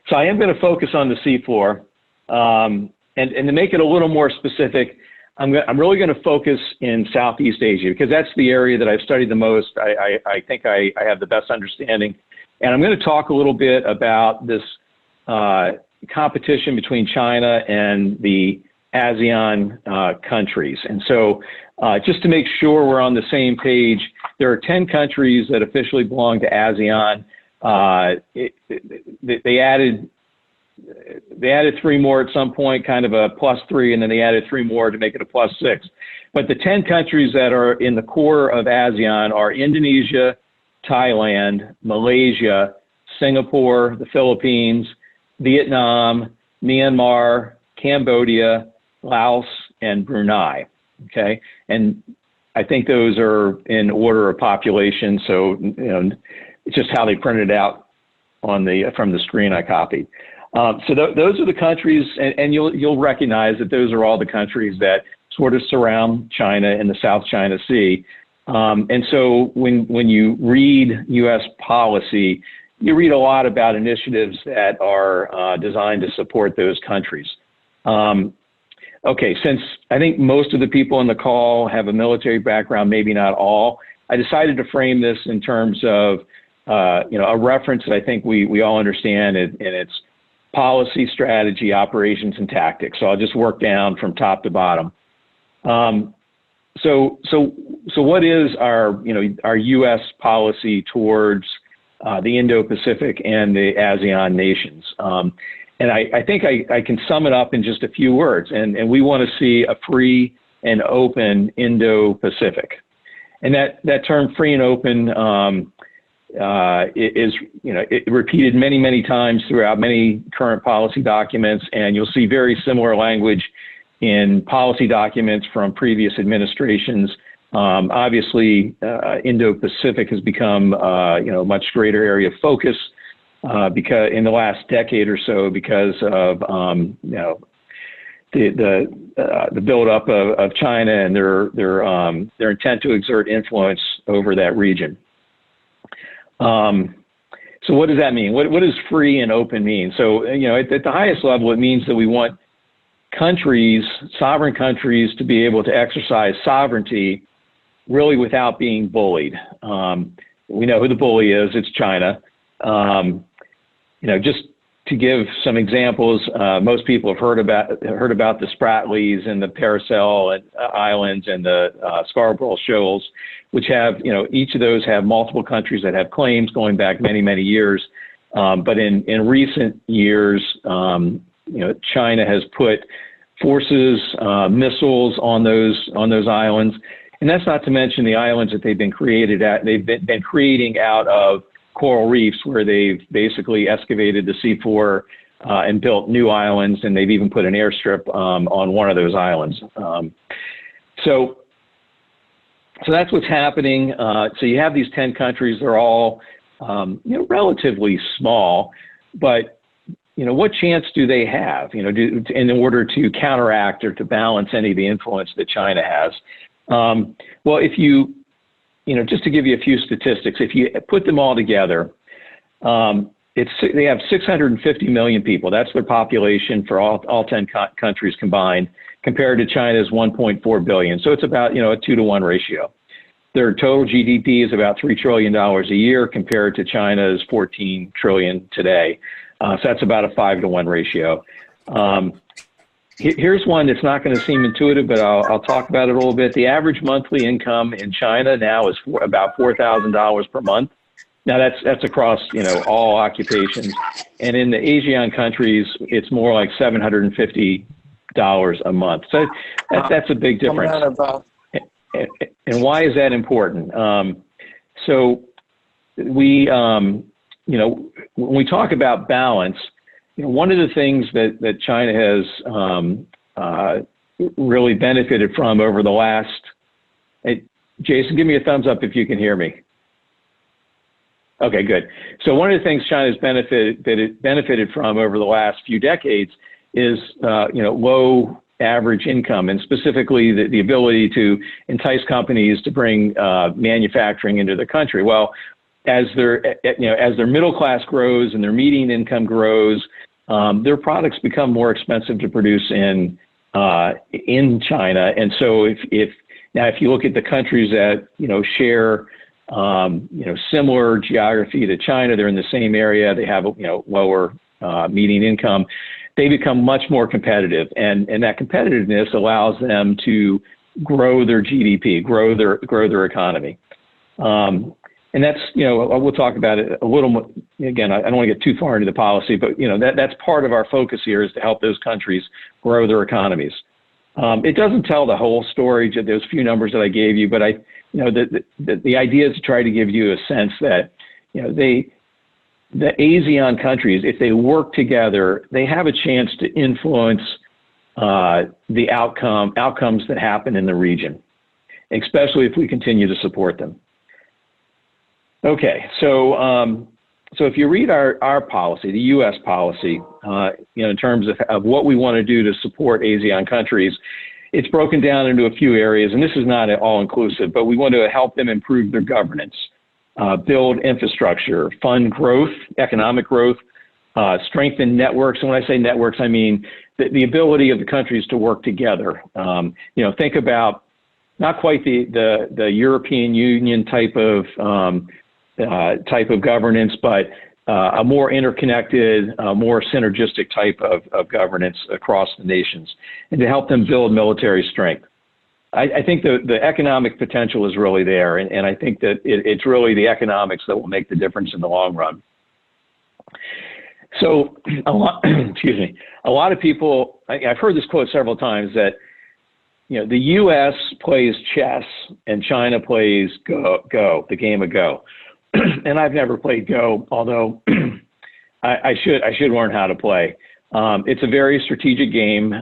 So I am going to focus on the seafloor, and to make it a little more specific, I'm really going to focus in Southeast Asia because that's the area that I've studied the most. I think I have the best understanding, and I'm going to talk a little bit about this competition between China and the ASEAN countries. And so just to make sure we're on the same page, there are 10 countries that officially belong to ASEAN. They added 3 more at some point, kind of a +3, and then they added 3 more to make it a +6. But the 10 countries that are in the core of ASEAN are Indonesia, Thailand, Malaysia, Singapore, the Philippines, Vietnam, Myanmar, Cambodia, Laos, and Brunei. Okay, and I think those are in order of population. So it's just how they printed it out on from the screen I copied. So those are the countries, and you'll recognize that those are all the countries that sort of surround China in the South China Sea. And so when you read U.S. policy, you read a lot about initiatives that are designed to support those countries. Okay, since I think most of the people on the call have a military background, maybe not all, I decided to frame this in terms of a reference that I think we all understand, and it's policy, strategy, operations, and tactics. So I'll just work down from top to bottom. So what is our U.S. policy towards the Indo-Pacific and the ASEAN nations? And I think I can sum it up in just a few words. And we want to see a free and open Indo-Pacific. And that term free and open is repeated many, many times throughout many current policy documents. And you'll see very similar language in policy documents from previous administrations. Obviously, Indo-Pacific has become a much greater area of focus because in the last decade or so, because of the buildup of China and their intent to exert influence over that region. So what does that mean? What does free and open mean? So at the highest level, it means that we want countries, sovereign countries, to be able to exercise sovereignty really without being bullied. We know who the bully is. It's China. Just to give some examples, most people have heard about the Spratlys and the Paracel Islands and the Scarborough Shoals, which have, each of those have multiple countries that have claims going back many, many years. But in recent years, China has put forces, missiles on those islands. And that's not to mention the islands that they've been been creating out of coral reefs, where they've basically excavated the seafloor and built new islands, and they've even put an airstrip on one of those islands. So that's what's happening. So you have these 10 countries. They're all relatively small, but what chance do they have in order to counteract or to balance any of the influence that China has? Well, if just to give you a few statistics, if you put them all together, they have 650 million people. That's their population for all 10 countries combined, compared to China's 1.4 billion. So it's about, a 2-to-1 ratio. Their total GDP is about $3 trillion a year, compared to China's 14 trillion today. So that's about a 5-to-1 ratio. Here's one that's not going to seem intuitive, but I'll talk about it a little bit. The average monthly income in China now is about $4,000 per month. Now that's across all occupations, and in the ASEAN countries, it's more like $750 a month. So that's a big difference. And why is that important? So when we talk about balance, one of the things that China has really benefited from over the last, Jason, give me a thumbs up if you can hear me. Okay, good. So one of the things China's benefited from over the last few decades is low average income, and specifically the ability to entice companies to bring manufacturing into the country. Well, as their middle class grows and their median income grows, their products become more expensive to produce in China. And so if you look at the countries that share similar geography to China, they're in the same area, they have lower median income, they become much more competitive, and that competitiveness allows them to grow their GDP, grow their economy. And that's, we'll talk about it a little more. Again, I don't want to get too far into the policy, but that's part of our focus here, is to help those countries grow their economies. It doesn't tell the whole story, those few numbers that I gave you, but the idea is to try to give you a sense that the ASEAN countries, if they work together, they have a chance to influence the outcomes that happen in the region, especially if we continue to support them. Okay, so if you read our policy, the U.S. policy, in terms of what we want to do to support ASEAN countries, it's broken down into a few areas, and this is not all-inclusive, but we want to help them improve their governance, build infrastructure, fund growth, economic growth, strengthen networks. And when I say networks, I mean the ability of the countries to work together. Think about not quite the European Union type of governance, but a more interconnected, more synergistic type of governance across the nations, and to help them build military strength. I think the economic potential is really there, and I think that it's really the economics that will make the difference in the long run. So, a lot of people, I've heard this quote several times, that the U.S. plays chess and China plays Go, the game of Go. And I've never played Go, although I should learn how to play. It's a very strategic game.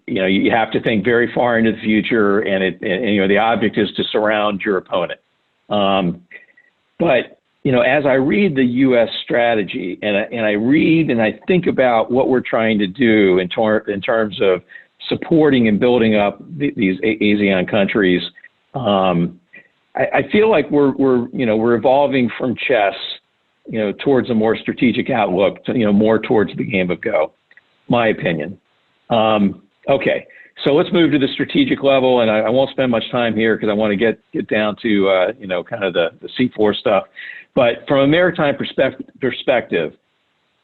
You have to think very far into the future, and the object is to surround your opponent. But as I read the U.S. strategy, and I read and I think about what we're trying to do in terms of supporting and building up these ASEAN countries, I feel like we're evolving from chess, towards a more strategic outlook, more towards the game of Go, my opinion. Okay, so let's move to the strategic level, and I won't spend much time here because I want to get down to kind of the C4 stuff. But from a maritime perspective,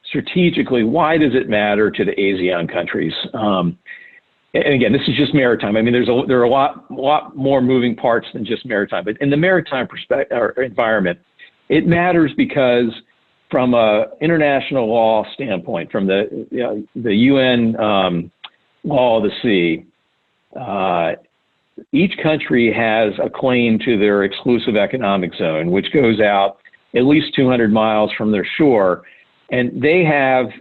strategically, why does it matter to the ASEAN countries? And again, this is just maritime. I mean, there are a lot more moving parts than just maritime. But in the maritime environment, it matters because, from a international law standpoint, from the UN law of the sea, each country has a claim to their exclusive economic zone, which goes out at least 200 miles from their shore, and they have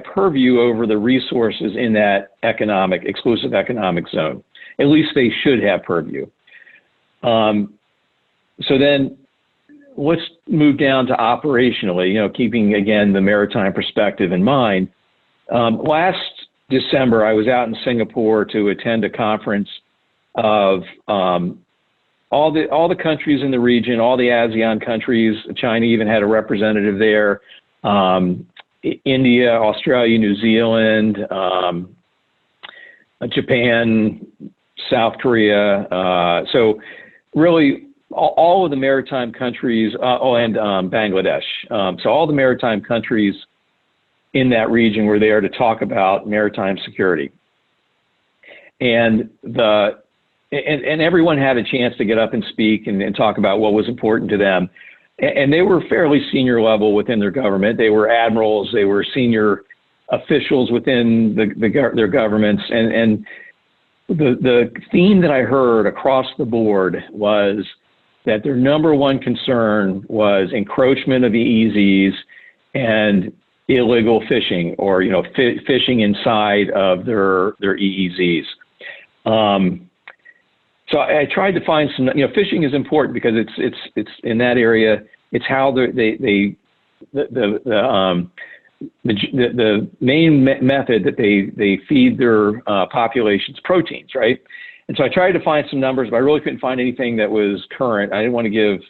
purview over the resources in that exclusive economic zone. At least they should have purview. So then let's move down to operationally, keeping, again, the maritime perspective in mind. Last December, I was out in Singapore to attend a conference of all the countries in the region, all the ASEAN countries. China even had a representative there. India, Australia, New Zealand, Japan, South Korea. So really all of the maritime countries, and Bangladesh. So all the maritime countries in that region were there to talk about maritime security. And everyone had a chance to get up and speak and talk about what was important to them. And they were fairly senior level within their government. They were admirals. They were senior officials within their governments. And the theme that I heard across the board was that their number one concern was encroachment of EEZs and illegal fishing, or fishing inside of their EEZs. So I tried to find some. Fishing is important because it's in that area. It's how the main method that they feed their populations proteins, right? And so I tried to find some numbers, but I really couldn't find anything that was current. I didn't want to give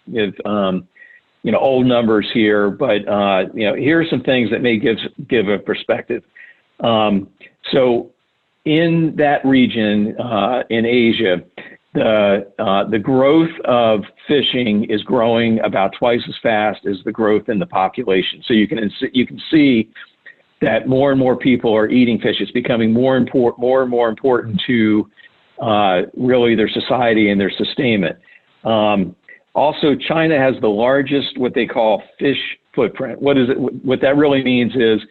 old numbers here, but here are some things that may give a perspective. So in that region in Asia, the growth of fishing is growing about twice as fast as the growth in the population. So you can see that more and more people are eating fish. It's becoming more and more important to really their society and their sustainment. Also, China has the largest what they call fish footprint. What that really means is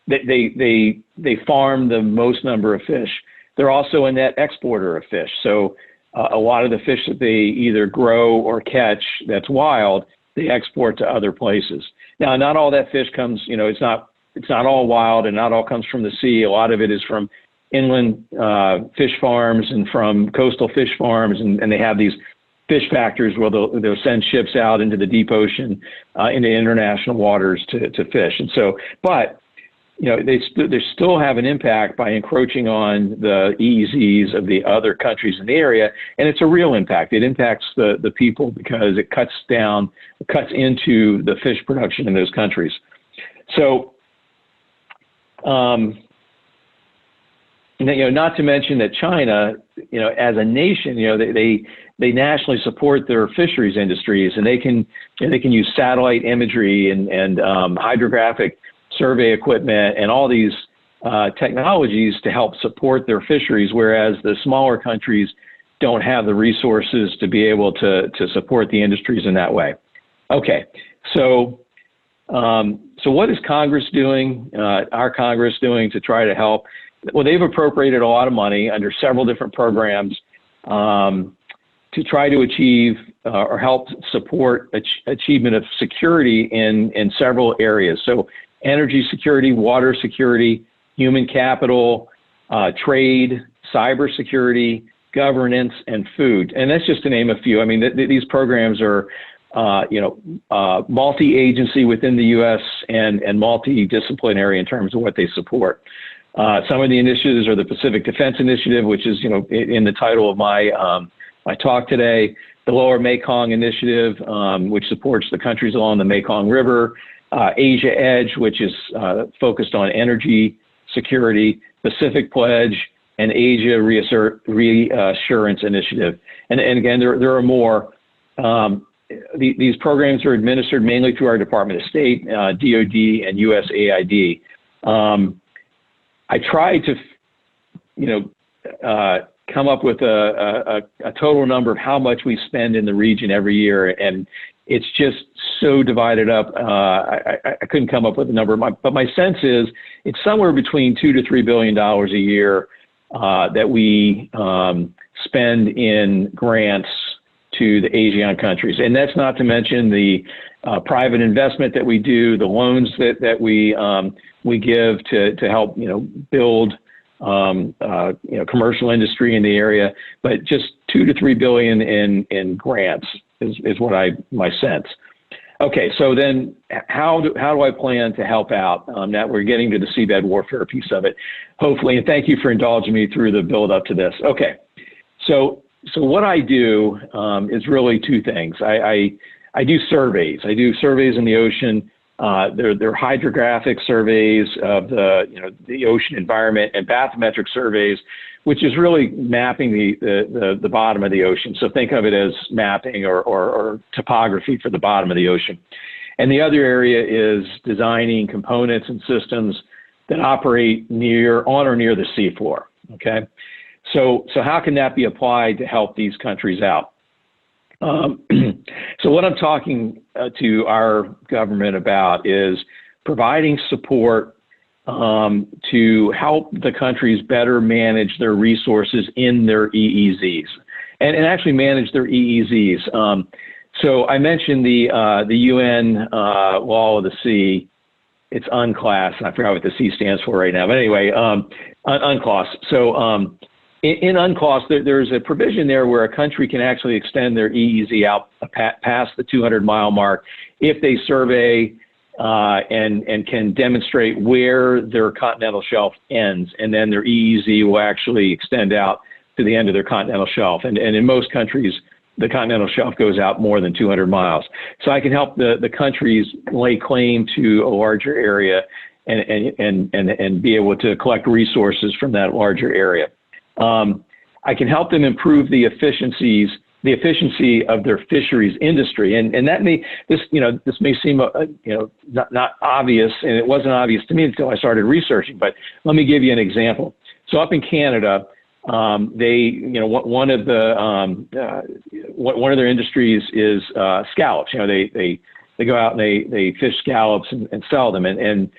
they farm the most number of fish. They're also a net exporter of fish. So a lot of the fish that they either grow or catch that's wild, they export to other places. Now, not all that fish comes, it's not all wild and not all comes from the sea. A lot of it is from inland fish farms and from coastal fish farms, and they have these fish factories where they'll send ships out into the deep ocean, into international waters to fish. And so, but they still have an impact by encroaching on the EEZs of the other countries in the area, and it's a real impact. It impacts the people because it cuts into the fish production in those countries. So, not to mention that China, as a nation, they nationally support their fisheries industries, and they can use satellite imagery and hydrographic survey equipment and all these technologies to help support their fisheries, whereas the smaller countries don't have the resources to be able to support the industries in that way. Okay, so what is Congress doing, our Congress doing to try to help? Well, they've appropriated a lot of money under several different programs to try to achieve or help support achievement of security in several areas. So energy security, water security, human capital, trade, cybersecurity, governance, and food. And that's just to name a few. I mean, these programs are multi-agency within the U.S. and multidisciplinary in terms of what they support. Some of the initiatives are the Pacific Defense Initiative, which is, in the title of my talk today, the Lower Mekong Initiative, which supports the countries along the Mekong River, Asia Edge, which is focused on energy security, Pacific Pledge, and Asia Reassurance Initiative. And again, there are more. These programs are administered mainly through our Department of State, DOD, and USAID. I tried to, come up with a total number of how much we spend in the region every year, and it's just so divided up. I couldn't come up with a number, but my sense is it's somewhere between $2 to $3 billion a year that we spend in grants to the ASEAN countries, and that's not to mention the private investment that we do, the loans that we give to help build commercial industry in the area, but just $2 to $3 billion in grants is my sense. Okay, so then how do I plan to help out? Now we're getting to the seabed warfare piece of it, hopefully, and thank you for indulging me through the build up to this. Okay, so what I do is really two things. I do surveys. I do surveys in the ocean. They're hydrographic surveys of the ocean environment, and bathymetric surveys, which is really mapping the bottom of the ocean. So think of it as mapping or topography for the bottom of the ocean. And the other area is designing components and systems that operate on or near the seafloor. Okay, so how can that be applied to help these countries out? So what I'm talking to our government about is providing support to help the countries better manage their resources in their EEZs and actually manage their EEZs. So I mentioned the UN Law of the Sea. It's UNCLOS. I forgot what the C stands for right now, but anyway, UNCLOS. So in UNCLOS, there's a provision there where a country can actually extend their EEZ out past the 200-mile mark if they survey and can demonstrate where their continental shelf ends, and then their EEZ will actually extend out to the end of their continental shelf. And in most countries, the continental shelf goes out more than 200 miles. So I can help the countries lay claim to a larger area and be able to collect resources from that larger area. I can help them improve the efficiency of their fisheries industry, and this may seem not obvious, and it wasn't obvious to me until I started researching. But let me give you an example. So up in Canada, one of their industries is scallops. They go out and they fish scallops and sell them, and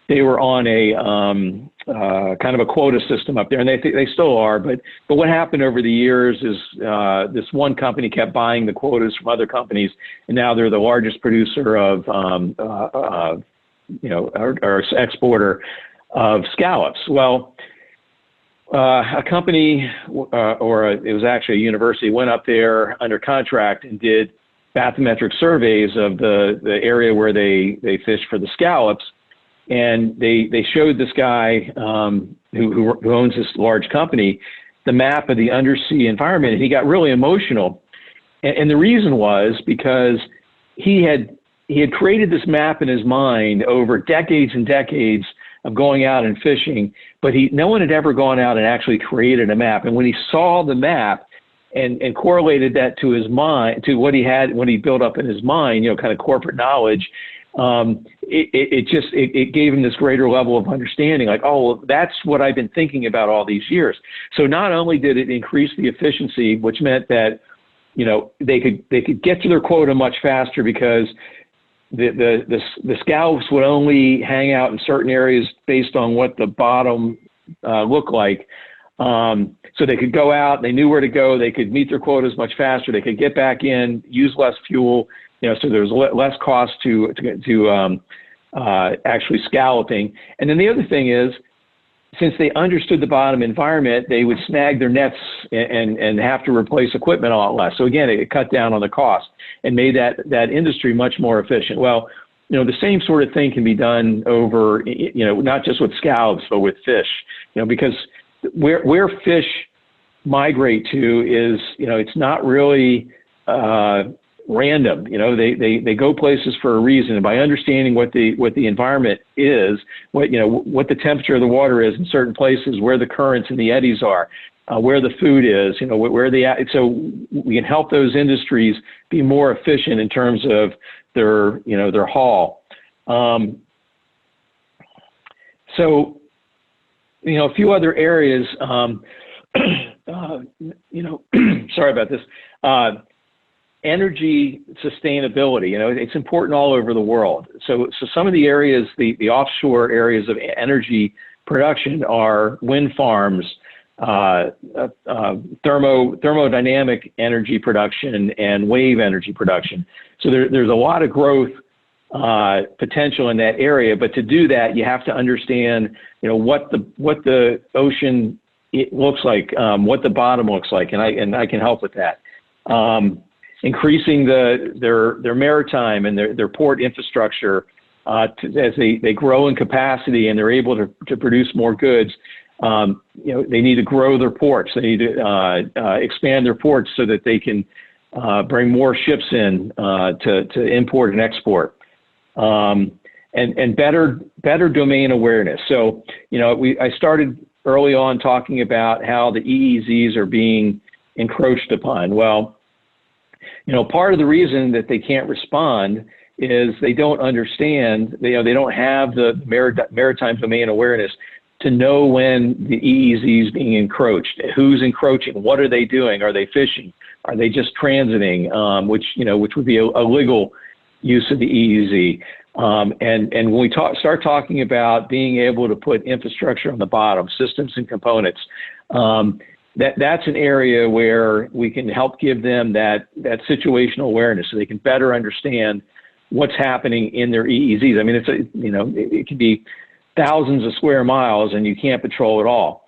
they were on a kind of a quota system up there, and they still are. But what happened over the years is this one company kept buying the quotas from other companies, and now they're the largest producer of or exporter of scallops. Well, a company, it was actually a university, went up there under contract and did bathymetric surveys of the area where they fish for the scallops. And they showed this guy who owns this large company the map of the undersea environment, and he got really emotional. And the reason was because he had created this map in his mind over decades and decades of going out and fishing, but no one had ever gone out and actually created a map. And when he saw the map and correlated that to his mind, to what he built up in his mind, kind of corporate knowledge, it gave him this greater level of understanding, like, oh, well, that's what I've been thinking about all these years. So not only did it increase the efficiency, which meant that, they could get to their quota much faster because the scallops would only hang out in certain areas based on what the bottom looked like. So they could go out, they knew where to go, they could meet their quotas much faster, they could get back in, use less fuel, so there's less cost to actually scalloping. And then the other thing is, since they understood the bottom environment, they would snag their nets and have to replace equipment a lot less. So again, it cut down on the cost and made that industry much more efficient. Well, the same sort of thing can be done over, not just with scallops, but with fish, because where fish migrate to is, it's not really random. They go places for a reason. And by understanding what the environment is, what the temperature of the water is in certain places, where the currents and the eddies are, where the food is, so we can help those industries be more efficient in terms of their haul. So, a few other areas, sorry about this, energy sustainability, it's important all over the world. So some of the areas, the offshore areas of energy production are wind farms, thermodynamic energy production, and wave energy production. So there's a lot of growth potential in that area, but to do that, you have to understand, what the ocean looks like, what the bottom looks like, and I can help with that. Increasing their maritime and their port infrastructure as they grow in capacity and they're able to produce more goods. They need to grow their ports. They need to expand their ports so that they can bring more ships in to import and export. And better domain awareness. So, I started early on talking about how the EEZs are being encroached upon. Well, part of the reason that they can't respond is they don't understand, they don't have the maritime domain awareness to know when the EEZ is being encroached, who's encroaching, what are they doing, are they fishing, are they just transiting, which would be a legal use of the EEZ. And when we start talking about being able to put infrastructure on the bottom, systems and components, that's an area where we can help give them that situational awareness so they can better understand what's happening in their EEZs. I mean, it can be thousands of square miles and you can't patrol it all.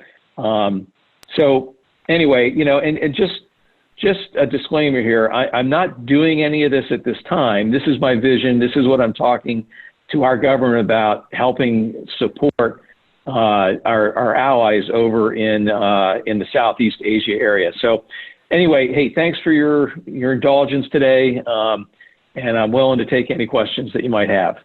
So anyway, and just a disclaimer here, I'm not doing any of this at this time. This is my vision. This is what I'm talking to our government about, helping support our allies over in the Southeast Asia area. So anyway, hey, thanks for your indulgence today, and I'm willing to take any questions that you might have.